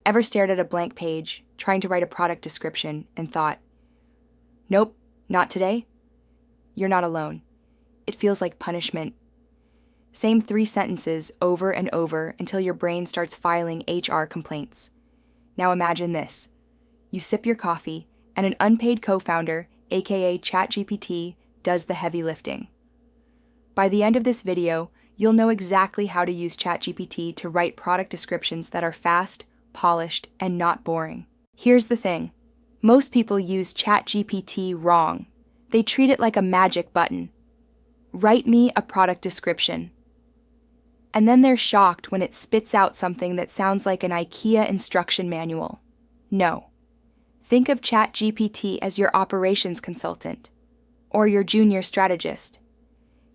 Ever stared at a blank page, trying to write a product description, and thought, "Nope, not today"? You're not alone. It feels like punishment. Same 3 sentences over and over until your brain starts filing HR complaints. Now imagine this. You sip your coffee, and an unpaid co-founder, aka ChatGPT, does the heavy lifting. By the end of this video, you'll know exactly how to use ChatGPT to write product descriptions that are fast, polished, and not boring. Here's the thing. Most people use ChatGPT wrong. They treat it like a magic button. Write me a product description. And then they're shocked when it spits out something that sounds like an IKEA instruction manual. No. Think of ChatGPT as your operations consultant or your junior strategist.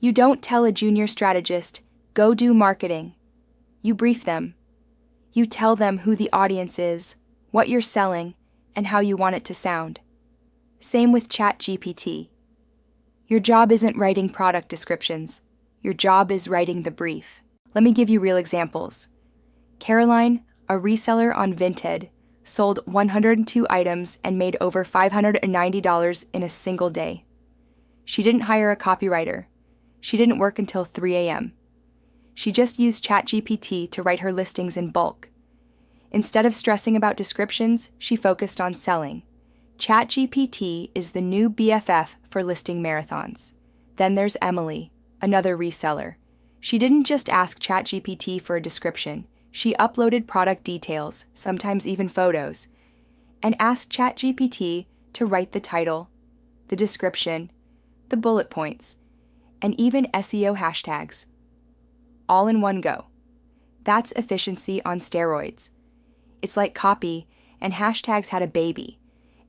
You don't tell a junior strategist, "Go do marketing." You brief them. You tell them who the audience is, what you're selling, and how you want it to sound. Same with ChatGPT. Your job isn't writing product descriptions. Your job is writing the brief. Let me give you real examples. Caroline, a reseller on Vinted, sold 102 items and made over $590 in a single day. She didn't hire a copywriter. She didn't work until 3 a.m. She just used ChatGPT to write her listings in bulk. Instead of stressing about descriptions, she focused on selling. ChatGPT is the new BFF for listing marathons. Then there's Emily, another reseller. She didn't just ask ChatGPT for a description. She uploaded product details, sometimes even photos, and asked ChatGPT to write the title, the description, the bullet points, and even SEO hashtags. All in one go. That's efficiency on steroids. It's like copy, and hashtags had a baby,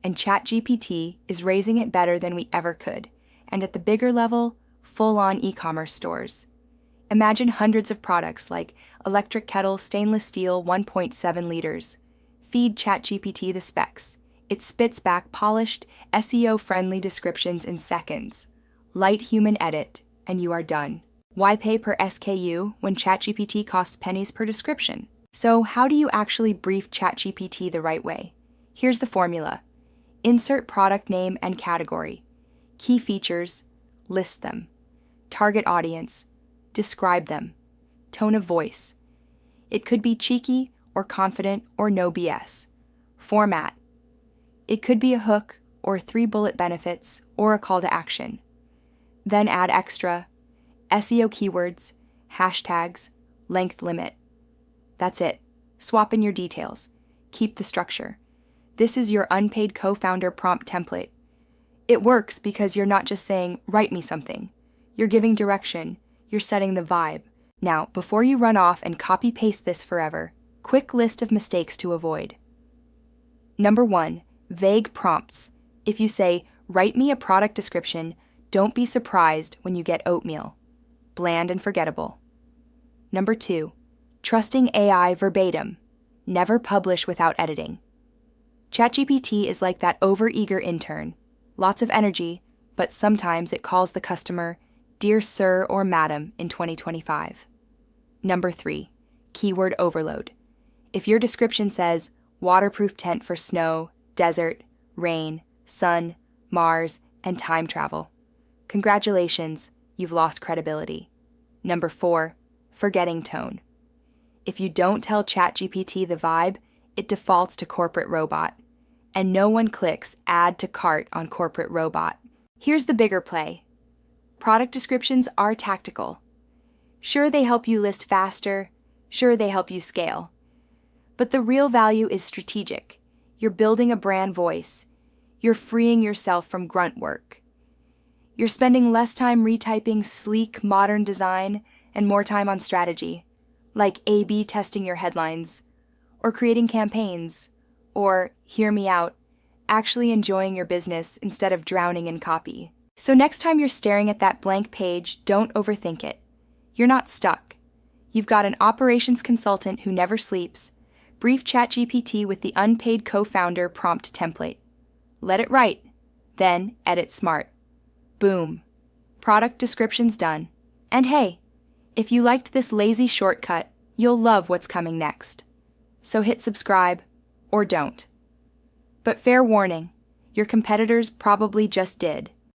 and ChatGPT is raising it better than we ever could, and at the bigger level, full-on e-commerce stores. Imagine hundreds of products like electric kettle, stainless steel, 1.7 liters. Feed ChatGPT the specs. It spits back polished, SEO-friendly descriptions in seconds. Light human edit, and you are done. Why pay per SKU when ChatGPT costs pennies per description? So how do you actually brief ChatGPT the right way? Here's the formula. Insert product name and category. Key features, list them. Target audience, describe them. Tone of voice. It could be cheeky or confident or no BS. Format. It could be a hook or 3 bullet benefits or a call to action. Then add extra, SEO keywords, hashtags, length limit. That's it. Swap in your details. Keep the structure. This is your Unpaid Cofounder Prompt Template. It works because you're not just saying, "Write me something." You're giving direction. You're setting the vibe. Now, before you run off and copy-paste this forever, quick list of mistakes to avoid. Number 1, vague prompts. If you say, "Write me a product description," don't be surprised when you get oatmeal. Bland and forgettable. Number 2, trusting AI verbatim. Never publish without editing. ChatGPT is like that overeager intern. Lots of energy, but sometimes it calls the customer "Dear Sir" or "Madam" in 2025. Number 3, keyword overload. If your description says, "Waterproof tent for snow, desert, rain, sun, Mars, and time travel," congratulations, you've lost credibility. Number 4, forgetting tone. If you don't tell ChatGPT the vibe, it defaults to corporate robot. And no one clicks add to cart on corporate robot. Here's the bigger play. Product descriptions are tactical. Sure, they help you list faster. Sure, they help you scale. But the real value is strategic. You're building a brand voice. You're freeing yourself from grunt work. You're spending less time retyping sleek, modern design and more time on strategy, like A/B testing your headlines, or creating campaigns, or, hear me out, actually enjoying your business instead of drowning in copy. So next time you're staring at that blank page, don't overthink it. You're not stuck. You've got an operations consultant who never sleeps. Brief ChatGPT with the Unpaid Cofounder Prompt Template. Let it write, then edit smart. Boom. Product description's done. And hey, if you liked this lazy shortcut, you'll love what's coming next. So hit subscribe, or don't. But fair warning, your competitors probably just did.